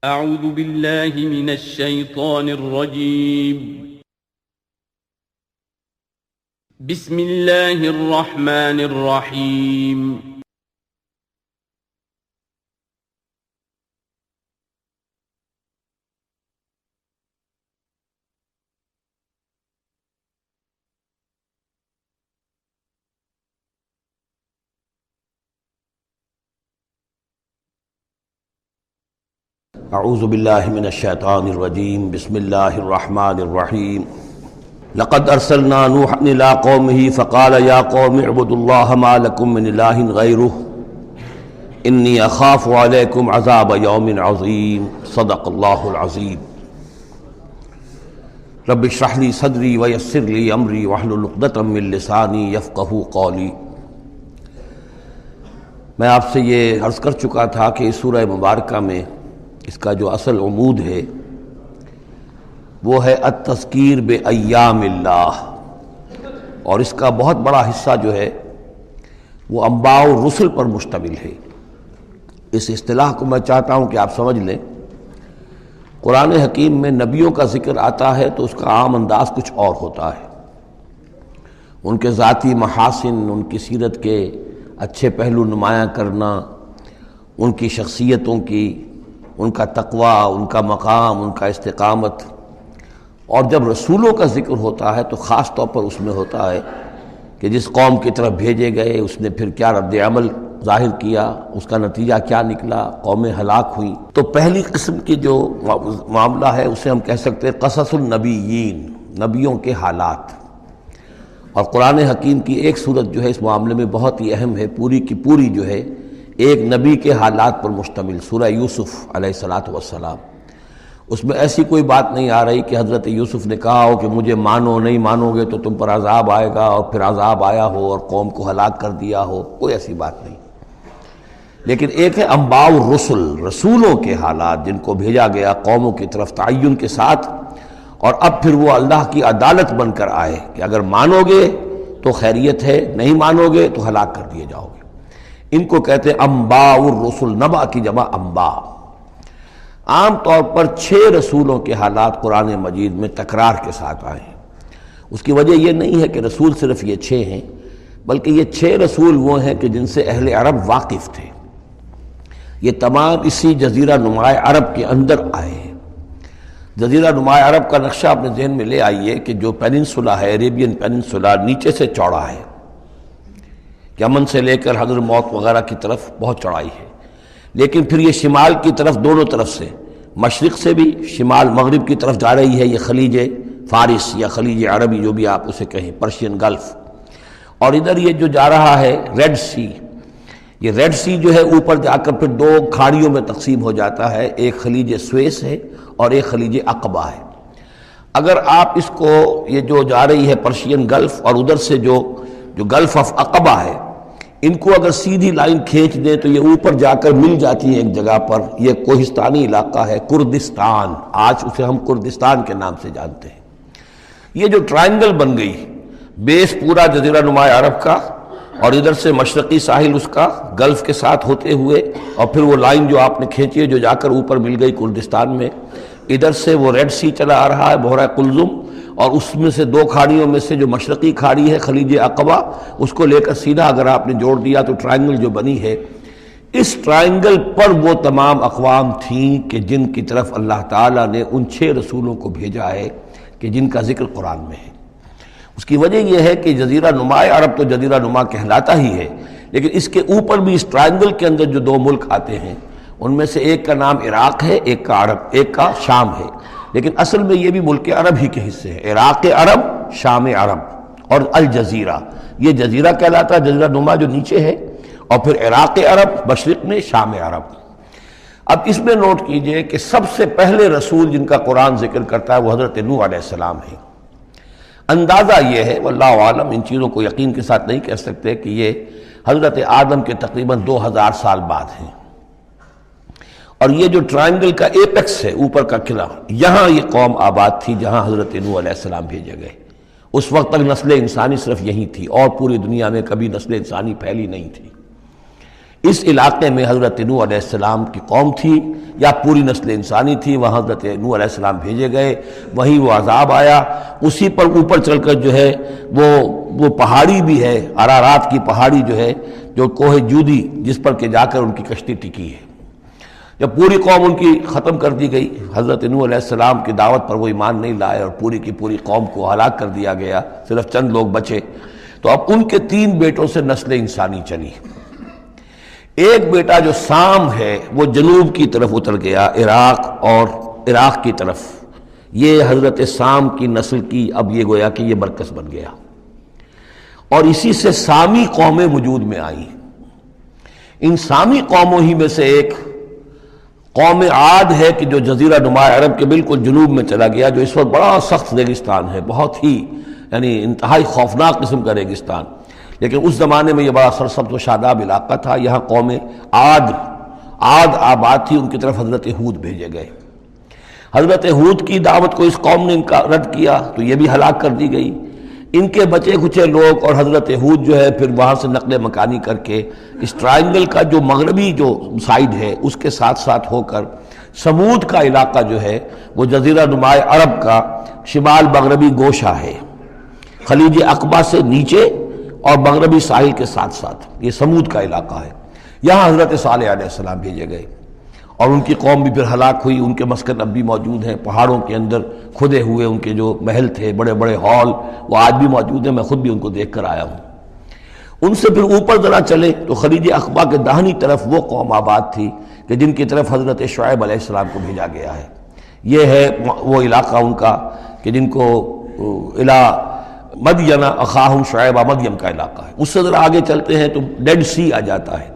اعوذ باللہ من الشیطان الرجیم بسم اللہ الرحمن الرحیم اعوذ باللہ من الشیطان الرجیم بسم اللہ الرحمن الرحیم لقد ارسلنا نوحا الى قومه فقال یا قوم اعبدوا اللہ ما لکم من الہ غیرہ انی اخاف علیکم عذاب یوم عظیم صدق اللہ العظیم رب اشرح لی صدری ویسر لی امری واحلل عقدۃ من لسانی یفقہوا قولی۔ میں آپ سے یہ عرض کر چکا تھا کہ اس سورہ مبارکہ میں اس کا جو اصل عمود ہے وہ ہے التذکیر بایام اللہ، اور اس کا بہت بڑا حصہ جو ہے وہ انباء الرسل پر مشتمل ہے۔ اس اصطلاح کو میں چاہتا ہوں کہ آپ سمجھ لیں۔ قرآن حکیم میں نبیوں کا ذکر آتا ہے تو اس کا عام انداز کچھ اور ہوتا ہے، ان کے ذاتی محاسن، ان کی سیرت کے اچھے پہلو نمایاں کرنا، ان کی شخصیتوں کی، ان کا تقوی، ان کا مقام، ان کا استقامت۔ اور جب رسولوں کا ذکر ہوتا ہے تو خاص طور پر اس میں ہوتا ہے کہ جس قوم کی طرف بھیجے گئے اس نے پھر کیا رد عمل ظاہر کیا، اس کا نتیجہ کیا نکلا، قومیں ہلاک ہوئیں۔ تو پہلی قسم کی جو معاملہ ہے اسے ہم کہہ سکتے ہیں قصص النبیین، نبیوں کے حالات۔ اور قرآن حکیم کی ایک صورت جو ہے اس معاملے میں بہت ہی اہم ہے، پوری کی پوری جو ہے ایک نبی کے حالات پر مشتمل، سورہ یوسف علیہ السلام۔ اس میں ایسی کوئی بات نہیں آ رہی کہ حضرت یوسف نے کہا ہو کہ مجھے مانو، نہیں مانو گے تو تم پر عذاب آئے گا، اور پھر عذاب آیا ہو اور قوم کو ہلاک کر دیا ہو، کوئی ایسی بات نہیں۔ لیکن ایک ہے انباء الرسل، رسولوں کے حالات جن کو بھیجا گیا قوموں کی طرف تعین کے ساتھ، اور اب پھر وہ اللہ کی عدالت بن کر آئے کہ اگر مانو گے تو خیریت ہے، نہیں مانو گے تو ہلاک کر دیے جاؤ گے۔ ان کو کہتے ہیں انباء الرسل، نبأ کی جمع انباء۔ عام طور پر 6 رسولوں کے حالات قرآن مجید میں تکرار کے ساتھ آئے ہیں۔ اس کی وجہ یہ نہیں ہے کہ رسول صرف یہ 6 ہیں، بلکہ یہ 6 رسول وہ ہیں کہ جن سے اہل عرب واقف تھے۔ یہ تمام اسی جزیرہ نماء عرب کے اندر آئے ہیں۔ جزیرہ نماء عرب کا نقشہ اپنے ذہن میں لے آئیے کہ جو پیننسولا ہے، عربین پیننسولا، نیچے سے چوڑا ہے، یمن سے لے کر حضر موت وغیرہ کی طرف بہت چڑھائی ہے، لیکن پھر یہ شمال کی طرف دونوں طرف سے، مشرق سے بھی شمال مغرب کی طرف جا رہی ہے یہ خلیج فارس یا خلیج عربی جو بھی آپ اسے کہیں، پرشین گلف۔ اور ادھر یہ جو جا رہا ہے ریڈ سی، یہ ریڈ سی جو ہے اوپر جا کر پھر 2 کھاڑیوں میں تقسیم ہو جاتا ہے، ایک خلیج سویس ہے اور ایک خلیج عقبہ ہے۔ اگر آپ اس کو یہ جو جا رہی ہے پرشین گلف اور ادھر سے جو گلف آف عقبہ ہے، ان کو اگر سیدھی لائن کھینچ دیں تو یہ اوپر جا کر مل جاتی ہے ایک جگہ پر۔ یہ کوہستانی علاقہ ہے، کردستان، آج اسے ہم کردستان کے نام سے جانتے ہیں۔ یہ جو ٹرائنگل بن گئی، بیس پورا جزیرہ نماء عرب کا، اور ادھر سے مشرقی ساحل اس کا گلف کے ساتھ ہوتے ہوئے، اور پھر وہ لائن جو آپ نے کھینچی ہے جو جا کر اوپر مل گئی کردستان میں، ادھر سے وہ ریڈ سی چلا آ رہا ہے، بحیرہ قلزم، اور اس میں سے 2 کھاڑیوں میں سے جو مشرقی کھاڑی ہے خلیج عقبہ، اس کو لے کر سیدھا اگر آپ نے جوڑ دیا تو ٹرائنگل جو بنی ہے، اس ٹرائنگل پر وہ تمام اقوام تھیں کہ جن کی طرف اللہ تعالیٰ نے ان 6 رسولوں کو بھیجا ہے کہ جن کا ذکر قرآن میں ہے۔ اس کی وجہ یہ ہے کہ جزیرہ نماء عرب تو جزیرہ نما کہلاتا ہی ہے، لیکن اس کے اوپر بھی اس ٹرائنگل کے اندر جو 2 ملک آتے ہیں ان میں سے ایک کا نام عراق ہے، ایک کا عرب، ایک کا شام ہے، لیکن اصل میں یہ بھی ملک عرب ہی کے حصے ہیں، عراق عرب، شام عرب اور الجزیرہ، یہ جزیرہ کہلاتا ہے، جزیرہ نما جو نیچے ہے، اور پھر عراق عرب مشرق میں، شام عرب۔ اب اس میں نوٹ کیجئے کہ سب سے پہلے رسول جن کا قرآن ذکر کرتا ہے وہ حضرت نوح علیہ السلام ہے۔ اندازہ یہ ہے، واللہ عالم، ان چیزوں کو یقین کے ساتھ نہیں کہہ سکتے، کہ یہ حضرت آدم کے تقریباً 2000 سال بعد ہیں۔ اور یہ جو ٹرائنگل کا ایپیکس ہے، اوپر کا قلعہ، یہاں یہ قوم آباد تھی جہاں حضرت نوح علیہ السلام بھیجے گئے۔ اس وقت تک نسل انسانی صرف یہی تھی، اور پوری دنیا میں کبھی نسل انسانی پھیلی نہیں تھی۔ اس علاقے میں حضرت نوح علیہ السلام کی قوم تھی یا پوری نسل انسانی تھی، وہاں حضرت نوح علیہ السلام بھیجے گئے، وہیں وہ عذاب آیا۔ اسی پر اوپر چل کر جو ہے وہ پہاڑی بھی ہے، ارارات کی پہاڑی جو ہے، جو کوہ جودی، جس پر کہ جا کر ان کی کشتی ٹکی ہے۔ جب پوری قوم ان کی ختم کر دی گئی، حضرت نوح علیہ السلام کی دعوت پر وہ ایمان نہیں لائے اور پوری کی پوری قوم کو ہلاک کر دیا گیا، صرف چند لوگ بچے، تو اب ان کے 3 بیٹوں سے نسل انسانی چلی۔ ایک بیٹا جو سام ہے وہ جنوب کی طرف اتر گیا، عراق کی طرف، یہ حضرت سام کی نسل کی اب یہ گویا کہ یہ مرکز بن گیا، اور اسی سے سامی قومیں وجود میں آئیں۔ ان سامی قوموں ہی میں سے ایک قوم عاد ہے کہ جو جزیرہ نما عرب کے بالکل جنوب میں چلا گیا، جو اس وقت بڑا سخت ریگستان ہے، بہت ہی یعنی انتہائی خوفناک قسم کا ریگستان، لیکن اس زمانے میں یہ بڑا سرسبز و شاداب علاقہ تھا۔ یہاں قوم عاد آباد تھی، ان کی طرف حضرت ہود بھیجے گئے۔ حضرت ہود کی دعوت کو اس قوم نے رد کیا تو یہ بھی ہلاک کر دی گئی۔ ان کے بچے کچے لوگ اور حضرت ہود جو ہے پھر وہاں سے نقل مکانی کر کے اس ٹرائنگل کا جو مغربی جو سائیڈ ہے اس کے ساتھ ساتھ ہو کر سمود کا علاقہ جو ہے وہ جزیرہ نما عرب کا شمال مغربی گوشہ ہے، خلیج عقبہ سے نیچے اور مغربی ساحل کے ساتھ ساتھ یہ سمود کا علاقہ ہے۔ یہاں حضرت صالح علیہ السلام بھیجے گئے اور ان کی قوم بھی پھر ہلاک ہوئی۔ ان کے مسکن اب بھی موجود ہیں، پہاڑوں کے اندر کھدے ہوئے ان کے جو محل تھے، بڑے بڑے ہال، وہ آج بھی موجود ہیں، میں خود بھی ان کو دیکھ کر آیا ہوں۔ ان سے پھر اوپر ذرا چلے تو خلیج عقبہ کے داہنی طرف وہ قوم آباد تھی کہ جن کی طرف حضرت شعیب علیہ السلام کو بھیجا گیا ہے۔ یہ ہے وہ علاقہ ان کا کہ جن کو مدین اخاہم شعیب، مدین کا علاقہ ہے۔ اس سے ذرا آگے چلتے ہیں تو ڈیڈ سی آ جاتا ہے،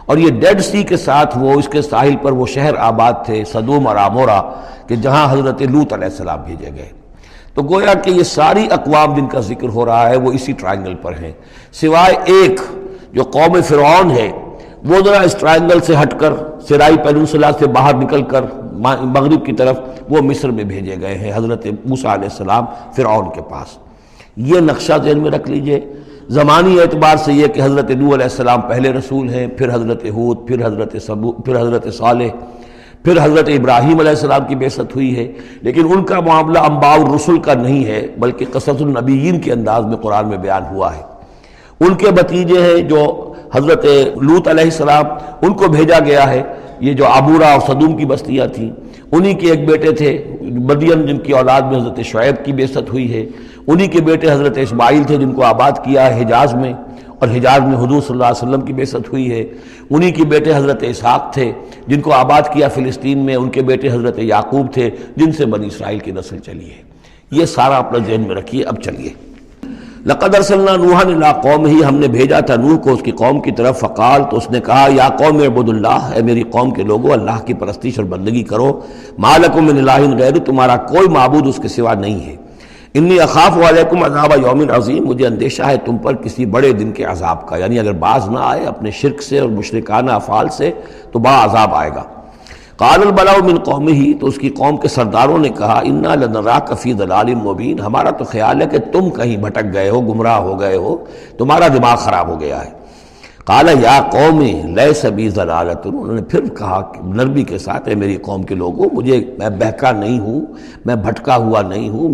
اور یہ ڈیڈ سی کے ساتھ وہ اس کے ساحل پر وہ شہر آباد تھے سدوم اور عمورہ کہ جہاں حضرت لوط علیہ السلام بھیجے گئے۔ تو گویا کہ یہ ساری اقوام جن کا ذکر ہو رہا ہے وہ اسی ٹرائنگل پر ہیں، سوائے ایک جو قوم فرعون ہے، وہ ذرا اس ٹرائنگل سے ہٹ کر سرائی پیننسولا سے باہر نکل کر مغرب کی طرف وہ مصر میں بھیجے گئے ہیں حضرت موسیٰ علیہ السلام فرعون کے پاس۔ یہ نقشہ ذہن میں رکھ لیجئے۔ زمانی اعتبار سے یہ کہ حضرت نوح علیہ السلام پہلے رسول ہیں، پھر حضرت ہود، پھر حضرت صالح، پھر حضرت ابراہیم علیہ السلام کی بعثت ہوئی ہے، لیکن ان کا معاملہ انباء الرسل کا نہیں ہے بلکہ قصص النبیین کے انداز میں قرآن میں بیان ہوا ہے۔ ان کے بھتیجے ہیں جو حضرت لوط علیہ السلام، ان کو بھیجا گیا ہے۔ یہ جو عبورہ اور صدوم کی بستیاں تھیں، انہی کے ایک بیٹے تھے مدین جن کی اولاد میں حضرت شعیب کی بعثت ہوئی ہے، انہی کے بیٹے حضرت اسماعیل تھے جن کو آباد کیا ہے حجاز میں، اور حجاز میں حضور صلی اللہ علیہ وسلم کی بعثت ہوئی ہے۔ انہی کے بیٹے حضرت اسحاق تھے جن کو آباد کیا فلسطین میں، ان کے بیٹے حضرت یعقوب تھے جن سے بنی اسرائیل کی نسل چلی ہے۔ یہ سارا اپنا ذہن میں رکھیے۔ اب چلیے، لقد ارسلنا نوحا الی قومہ، ہم نے بھیجا تھا نوح کو اس کی قوم کی طرف، فقال، تو اس نے کہا، یا قوم اعبدوا اللہ، اے میری قوم کے لوگو اللہ کی پرستش اور بندگی کرو، ما لکم من الہ غیرہ، تمہارا کوئی معبود اس کے سوا نہیں ہے، انی اخاف علیکم عذاب یوم عظیم، مجھے اندیشہ ہے تم پر کسی بڑے دن کے عذاب کا، یعنی اگر باز نہ آئے اپنے شرک سے اور مشرکانہ افعال سے تو بڑا عذاب آئے گا۔ قال الملأ من قومہ، تو اس کی قوم کے سرداروں نے کہا، انا لنراک فی ضلال مبین، ہمارا تو خیال ہے کہ تم کہیں بھٹک گئے ہو، گمراہ ہو گئے ہو، تمہارا دماغ خراب ہو گیا ہے۔ قال یا قوم لیس بی ضلالۃ، انہوں نے پھر کہا نرمی کے ساتھ، اے میری قوم کے لوگوں، میں بہکا نہیں ہوں، میں بھٹکا ہوا نہیں ہوں،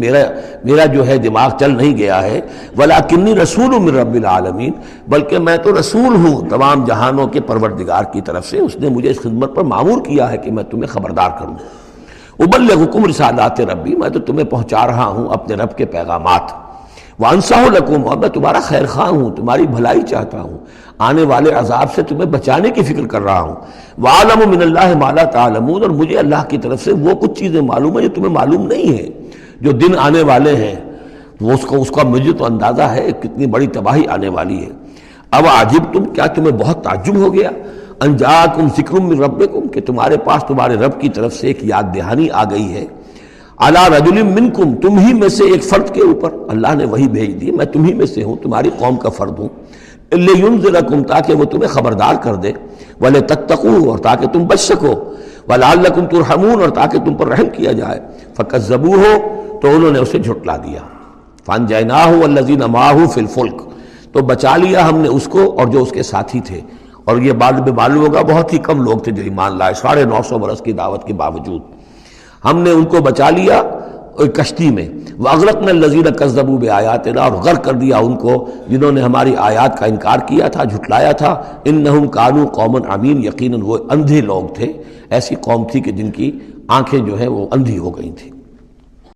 میرا جو ہے دماغ چل نہیں گیا ہے، ولکنی رسول من رب العالمین، بلکہ میں تو رسول ہوں تمام جہانوں کے پروردگار کی طرف سے، اس نے مجھے اس خدمت پر مامور کیا ہے کہ میں تمہیں خبردار کروں۔ ابلغکم رسالات ربی، میں تو تمہیں پہنچا رہا ہوں اپنے رب کے پیغامات، وانصح لکم، اور میں تمہارا خیر خواہ ہوں، تمہاری بھلائی چاہتا ہوں، آنے والے عذاب سے تمہیں بچانے کی فکر کر رہا ہوں۔ وَعَلَمُ مِنَ اللَّهِ مَا لَا تَعْلَمُونَ، اور مجھے اللہ کی طرف سے وہ کچھ چیزیں معلوم ہیں جو تمہیں معلوم نہیں ہیں، جو دن آنے والے ہیں وہ اس کا مجھے تو اندازہ ہے کتنی بڑی تباہی آنے والی ہے۔ اب عجبتم، کیا تمہیں بہت تعجب ہو گیا، ان جاءکم ذکر من ربکم، کہ تمہارے پاس تمہارے رب کی طرف سے ایک یاد دہانی آ گئی ہے، علی رجل منکم، تم ہی میں سے ایک فرد کے اوپر اللہ نے وہی بھیج دی، میں تم ہی میں سے ہوں، تمہاری قوم کا فرد ہوں، لینذرکم، تاکہ وہ تمہیں خبردار کر دے، ولتتقوا، اور تاکہ تم بچ سکو، ولعلکم ترحمون، اور تاکہ تم پر رحم کیا جائے۔ فکذبوہ، تو انہوں نے اسے جھٹلا دیا، فانجیناہ والذین معہ فی الفلک، تو بچا لیا ہم نے اس کو اور جو اس کے ساتھی تھے، اور یہ بعد میں معلوم ہوگا بہت ہی کم لوگ تھے جو ایمان لائے 950 برس کی دعوت کے باوجود۔ ہم نے ان کو بچا لیا ایک کشتی میں، وَأَغْرَقْنَا الَّذِينَ كَذَّبُوا بِآيَاتِنَا، اور غرق کر دیا ان کو جنہوں نے ہماری آیات کا انکار کیا تھا، جھٹلایا تھا۔ إِنَّهُمْ كَانُوا قَوْمًا عَمِينَ، یقیناً وہ اندھے لوگ تھے، ایسی قوم تھی کہ جن کی آنکھیں جو ہیں وہ اندھی ہو گئی تھیں۔